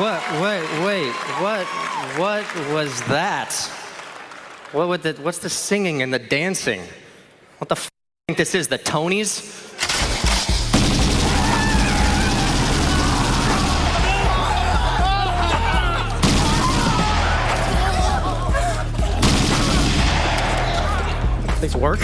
What was that? What's the singing and the dancing? What the f think this is, the Tonys? This work?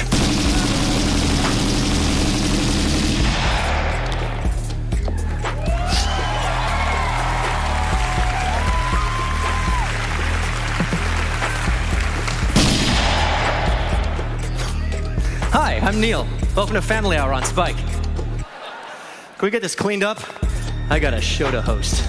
Hi, I'm Neil. Welcome to Family Hour on Spike. Can we get this cleaned up? I got a show to host.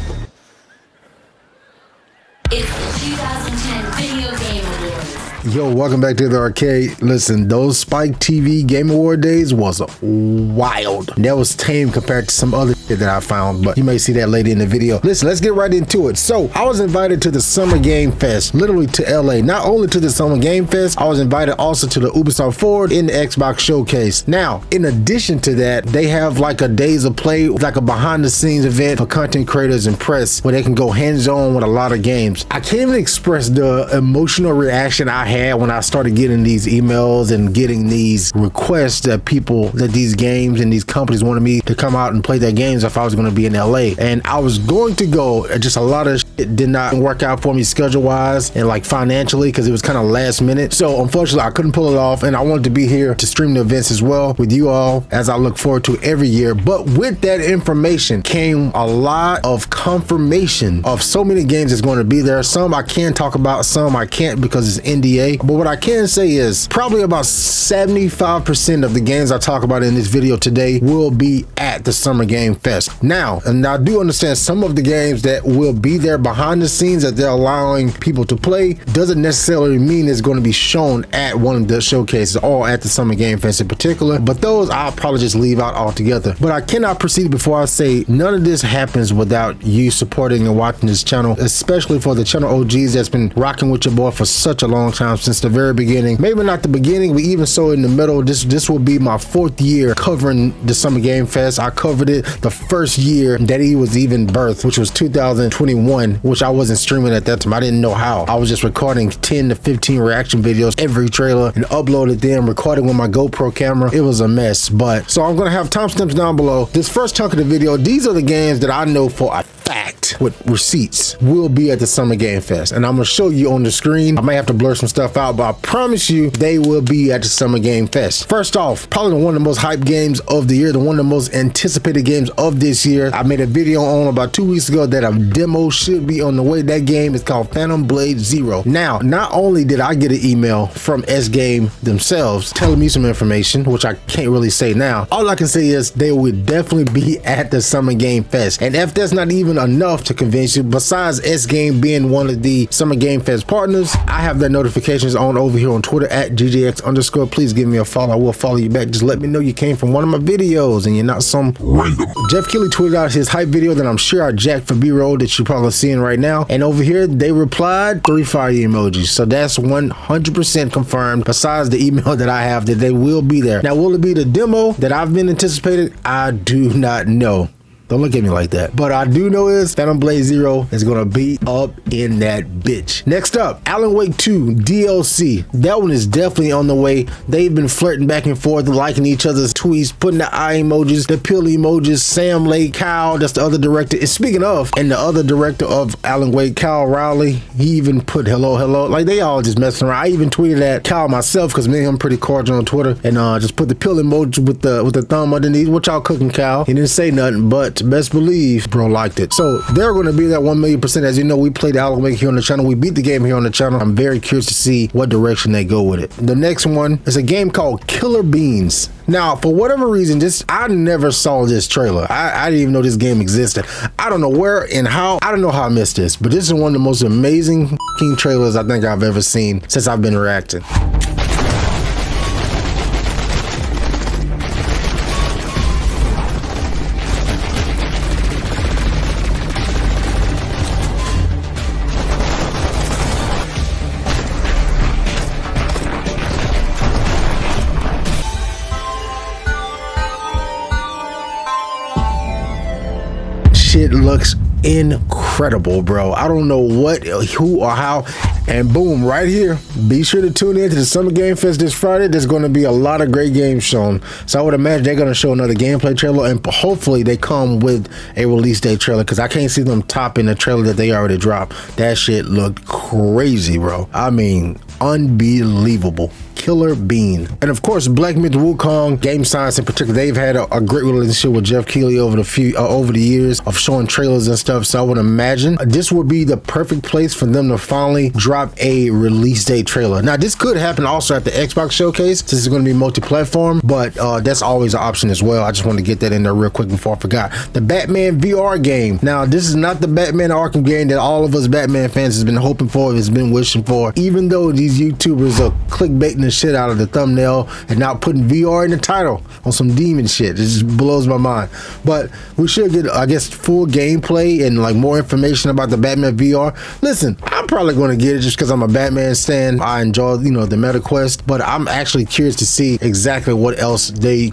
It's the 2010 Video Game Awards. Yo, welcome back to the arcade. Listen, those Spike TV Game Award days was wild. That was tame compared to some other shit that I found, but you may see that later in the video. Listen, let's get right into it. So, I was invited to the Summer Game Fest, literally to LA. Not only to the Summer Game Fest, I was invited also to the Ubisoft Forward in the Xbox Showcase. Now, in addition to that, they have like a Days of Play, like a behind the scenes event for content creators and press where they can go hands-on with a lot of games. I can't even express the emotional reaction I had when I started getting these emails and getting these requests that these games and these companies wanted me to come out and play their games if I was going to be in LA. And I was going to go, just a lot of shit did not work out for me schedule wise and like financially because it was kind of last minute. So unfortunately I couldn't pull it off, and I wanted to be here to stream the events as well with you all as I look forward to every year. But with that information came a lot of confirmation of so many games that's going to be there. Some I can talk about, some I can't because it's NDA. But what I can say is probably about 75% of the games I talk about in this video today will be at the Summer Game Fest. Now, and I do understand some of the games that will be there behind the scenes that they're allowing people to play doesn't necessarily mean it's going to be shown at one of the showcases or at the Summer Game Fest in particular, but those I'll probably just leave out altogether. But I cannot proceed before I say none of this happens without you supporting and watching this channel, especially for the channel OGs that's been rocking with your boy for such a long time, since the very beginning. Maybe not the beginning, but even so in the middle. This will be my 4th year covering the Summer Game Fest. I covered it the first year that he was even birthed, which was 2021, which I wasn't streaming at that time. I didn't know how. I was just recording 10 to 15 reaction videos every trailer and uploaded them, recording with my GoPro camera. It was a mess. But so I'm gonna have timestamps down below. This first chunk of the video, these are the games that I know for a fact with receipts will be at the Summer Game Fest, and I'm gonna show you on the screen. I might have to blur some stuff out, but I promise you they will be at the Summer Game Fest. First off, probably one of the most hyped games of the year, one of the most anticipated games of this year. I made a video on about 2 weeks ago that a demo should be on the way. That game is called Phantom Blade Zero. Now, not only did I get an email from S Game themselves telling me some information, which I can't really say now, all I can say is they would definitely be at the Summer Game Fest. And if that's not even enough to convince you, besides S Game being one of the Summer Game Fest partners, I have their notifications on over here on Twitter at GJX_. Please give me a follow. I will follow you back. Just let me know you came from one of my videos and you're not some random. Jeff Keighley tweeted out his hype video that I'm sure I jacked for B-roll that you're probably seeing right now. And over here, they replied 3 fire emojis. So that's 100% confirmed, besides the email that I have that they will be there. Now, will it be the demo that I've been anticipating? I do not know. Don't look at me like that. But I do know is Phantom Blade Zero is gonna be up in that bitch. Next up, Alan Wake 2 DLC. That one is definitely on the way. They've been flirting back and forth, liking each other's tweets, putting the eye emojis, the pill emojis. Sam Lake, Kyle, that's the other director. And speaking of, and the other director of Alan Wake, Kyle Rowley, he even put hello. Like they all just messing around. I even tweeted at Kyle myself because me and him pretty cordial on Twitter, and just put the pill emoji with the thumb underneath. What y'all cooking, Kyle? He didn't say nothing, but best believe bro liked it. So they're going to be that 1,000,000%. As you know, we played Alan Wake here on the channel. We beat the game here on the channel. I'm very curious to see what direction they go with it. The next one is a game called Killer Beans. Now, for whatever reason, I never saw this trailer. I didn't even know this game existed. I don't know where and how. I don't know how I missed this, but this is one of the most amazing trailers I think I've ever seen since I've been reacting. Shit looks incredible. incredible, bro. I don't know what, who, or how. And boom, right here. Be sure to tune in to the Summer Game Fest this Friday. There's going to be a lot of great games shown. So I would imagine they're going to show another gameplay trailer, and hopefully they come with a release date trailer, because I can't see them topping the trailer that they already dropped. That shit looked crazy, bro. I mean, unbelievable. Killer bean. And of course, Black Myth Wukong Game Science in particular, they've had a great relationship with Jeff Keighley over the years of showing trailers and stuff. So I would imagine this would be the perfect place for them to finally drop a release date trailer. Now, this could happen also at the Xbox showcase, since it's going to be multi-platform, but that's always an option as well. I just want to get that in there real quick before I forgot. The Batman VR game. Now, this is not the Batman Arkham game that all of us Batman fans has been hoping for, has been wishing for. Even though these YouTubers are clickbaiting the shit out of the thumbnail and not putting VR in the title on some demon shit. It just blows my mind. But we should get, I guess, full gameplay and like more information about the Batman VR. Listen, I'm probably going to get it just because I'm a Batman stan. I enjoy, you know, the meta quest, but I'm actually curious to see exactly what else they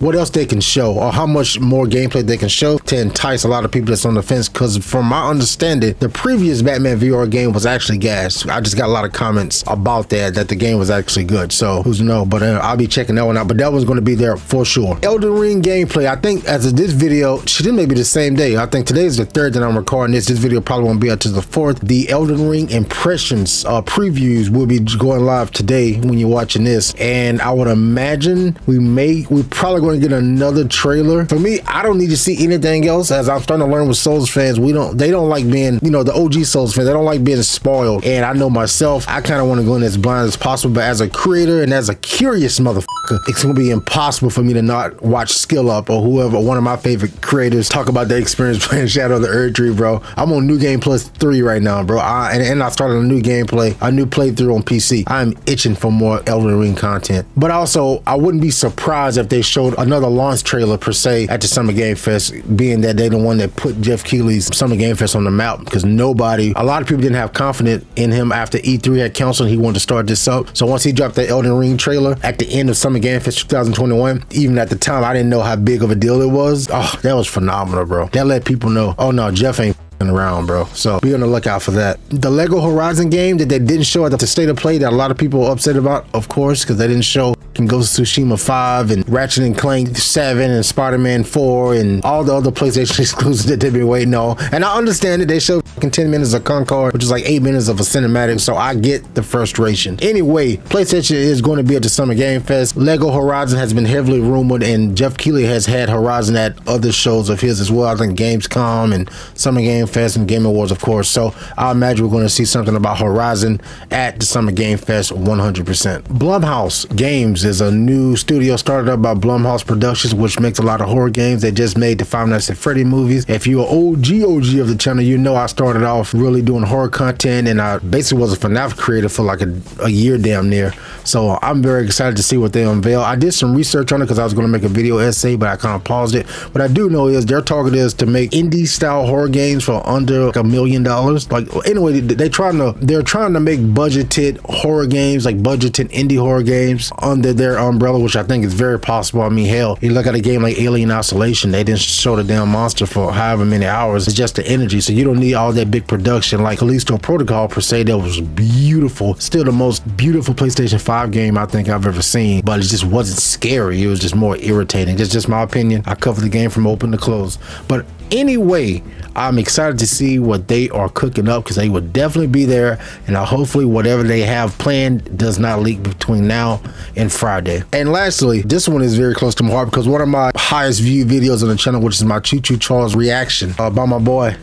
can show, or how much more gameplay they can show to entice a lot of people that's on the fence. Because from my understanding, the previous Batman VR game was actually gas. I just got a lot of comments about that the game was actually good. So who's to know? But I'll be checking that one out. But that one's going to be there for sure. Elden Ring gameplay. I think as of this video, should maybe the same day. I think today is the 3rd that I'm recording this. This video probably won't be up to the 4th. The Elden Ring impressions previews will be going live today when you're watching this. And I would imagine we're probably going to get another trailer. For me, I don't need to see anything else, as I'm starting to learn with Souls fans. They don't like being, you know, the OG Souls fans, they don't like being spoiled. And I know myself, I kind of want to go in as blind as possible. But as a creator and as a curious motherfucker, it's gonna be impossible for me to not watch Skill Up or whoever, one of my favorite creators, talk about their experience playing Shadow of the Erdtree, bro. I'm on New Game Plus 3 right now, bro. And I started a new playthrough on PC. I'm itching for more Elden Ring content. But also, I wouldn't be surprised if they showed another launch trailer per se at the Summer Game Fest, being that they're the one that put Jeff Keighley's Summer Game Fest on the map, because a lot of people didn't have confidence in him after E3 had canceled. He wanted to start this up. So once he dropped the Elden Ring trailer at the end of Summer Game Fest 2021, even at the time, I didn't know how big of a deal it was. Oh, that was phenomenal, bro. That let people know, oh no, Jeff ain't around, bro. So be on the lookout for that. The Lego Horizon game that they didn't show at the State of Play, that a lot of people are upset about, of course, because they didn't show Ghost of Tsushima 5 and Ratchet and Clank 7 and Spider-Man 4 and all the other PlayStation exclusives that they've been waiting on. And I understand it. They showed 10 minutes of Concord, which is like 8 minutes of a cinematic, so I get the frustration. Anyway, PlayStation is going to be at the Summer Game Fest. Lego Horizon has been heavily rumored, and Jeff Keighley has had Horizon at other shows of his as well. I think Gamescom and Summer Game Fest and Game Awards, of course. So I imagine we're going to see something about Horizon at the Summer Game Fest 100%. Blumhouse Games is a new studio started up by Blumhouse Productions, which makes a lot of horror games. They just made the Five Nights at Freddy movies. If you're an OG of the channel, you know I started off really doing horror content, and I basically was a FNAF creator for like a year damn near. So I'm very excited to see what they unveil. I did some research on it because I was going to make a video essay, but I kind of paused it. What I do know is their target is to make indie style horror games for under like $1 million. Like, anyway, they're trying to make budgeted horror games, like budgeted indie horror games under their umbrella, which I think is very possible. I mean, hell, you look at a game like Alien Isolation, they didn't show the damn monster for however many hours. It's just the energy, so you don't need all that big production like Callisto Protocol per se. That was beautiful, still the most beautiful PlayStation 5 game I think I've ever seen, but it just wasn't scary. It was just more irritating. That's just my opinion. I covered the game from open to close. But anyway, I'm excited to see what they are cooking up, because they will definitely be there, and hopefully whatever they have planned does not leak between now and Friday. And lastly, this one is very close to my heart, because one of my highest viewed videos on the channel, which is my Choo Charles reaction by my boy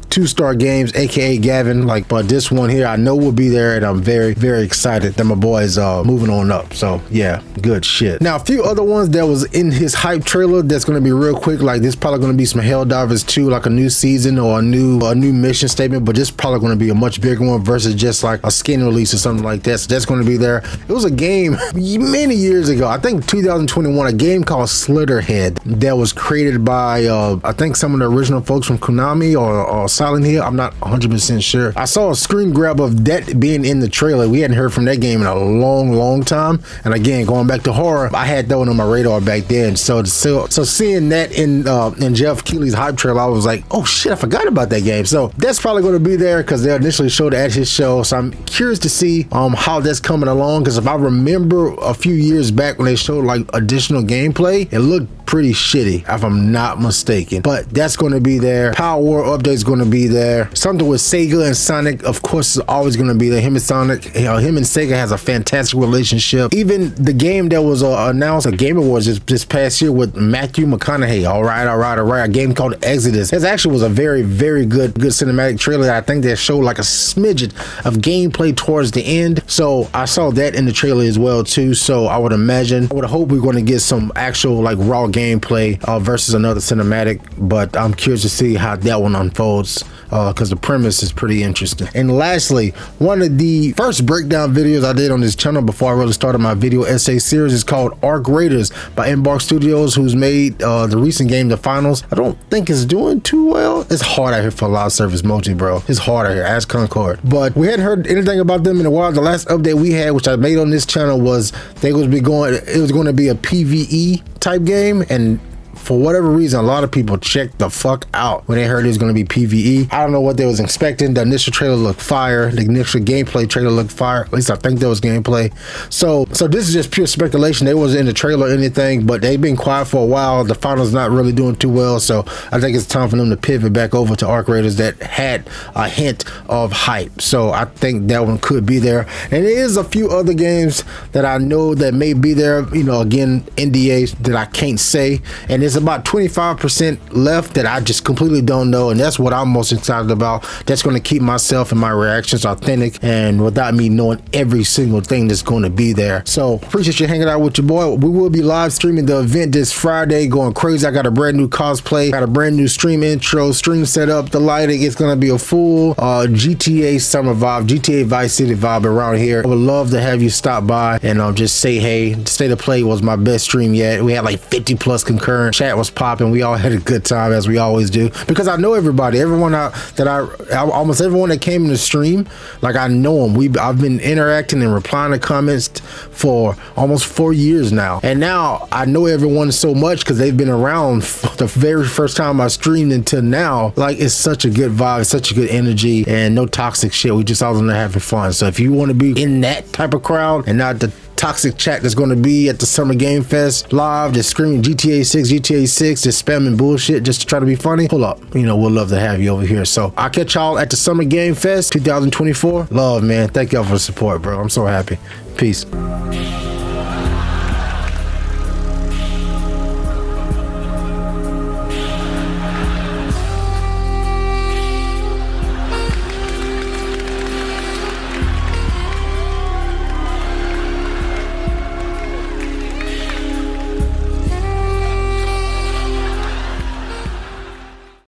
2-Star Games, aka Gavin. But this one here I know will be there, and I'm very, very excited that my boy is moving on up. So yeah, good shit. Now, a few other ones that was in his hype trailer that's going to be real quick, like this probably going to be some Helldivers 2, like a new season or a new mission statement, but this probably going to be a much bigger one versus just like a skin release or something like that. So that's going to be there. It was a game many years ago, I think 2021, a game called Slitterhead that was created by I think some of the original folks from Konami or Silent Hill. I'm not 100% sure. I saw a screen grab of that being in the trailer. We hadn't heard from that game in a long time. And again, going back to horror, I had that one on my radar back then. So seeing that in Jeff Keighley's hype trailer, I was like, oh shit, I forgot about that game. So that's probably going to be there because they initially showed it at his show. So I'm curious to see how that's coming along, because if I remember a few years back when they showed like additional gameplay, it looked pretty shitty if I'm not mistaken. But that's going to be there. Power War update is going to be there. Something with Sega and Sonic, of course, is always going to be there. Him and Sonic, him and Sega has a fantastic relationship. Even the game that was announced at Game Awards this past year with Matthew McConaughey, all right, a game called Exodus. It actually was a very good cinematic trailer. I think that showed like a smidget of gameplay towards the end. So I saw that in the trailer as well too. So I would hope we're going to get some actual like raw gameplay versus another cinematic, but I'm curious to see how that one unfolds because the premise is pretty interesting. And lastly, one of the first breakdown videos I did on this channel before I really started my video essay series is called Arc Raiders by Embark Studios, who's made the recent game The Finals. I don't think it's doing too well. It's hard out here for live service multi, bro. It's hard out here. Ask Concord. But we hadn't heard anything about them in a while. The last update we had, which I made on this channel, was it was going to be a PvE type game, and for whatever reason, a lot of people checked the fuck out when they heard it was going to be PvE. I don't know what they was expecting. The initial trailer looked fire. The initial gameplay trailer looked fire. At least I think there was gameplay. So this is just pure speculation. They wasn't in the trailer or anything, but they've been quiet for a while. The finals not really doing too well, so I think it's time for them to pivot back over to Arc Raiders that had a hint of hype. So I think that one could be there. And there is a few other games that I know that may be there. You know, again, NDAs that I can't say, and it's about 25% left that I just completely don't know, and that's what I'm most excited about. That's going to keep myself and my reactions authentic and without me knowing every single thing that's going to be there. So appreciate you hanging out with your boy. We will be live streaming the event this Friday, going crazy. I got a brand new cosplay, got a brand new stream intro, stream setup, the lighting. It's going to be a full GTA summer vibe, GTA Vice City vibe around here. I would love to have you stop by and just say hey. State of Play was my best stream yet. We had like 50 plus concurrent. Chat was popping. We all had a good time, as we always do, because I know everybody, almost everyone that came in the stream, like I know them. I've been interacting and replying to comments for almost 4 years now, and now I know everyone so much because they've been around the very first time I streamed until now. Like, it's such a good vibe, such a good energy, and no toxic shit. We just all in there having fun. So if you want to be in that type of crowd and not the toxic chat that's going to be at the Summer Game Fest live, just screaming GTA 6, just spamming bullshit just to try to be funny, pull up. You know, we'll love to have you over here. So I'll catch y'all at the Summer Game Fest 2024. Love, man. Thank y'all for the support, bro. I'm so happy. Peace.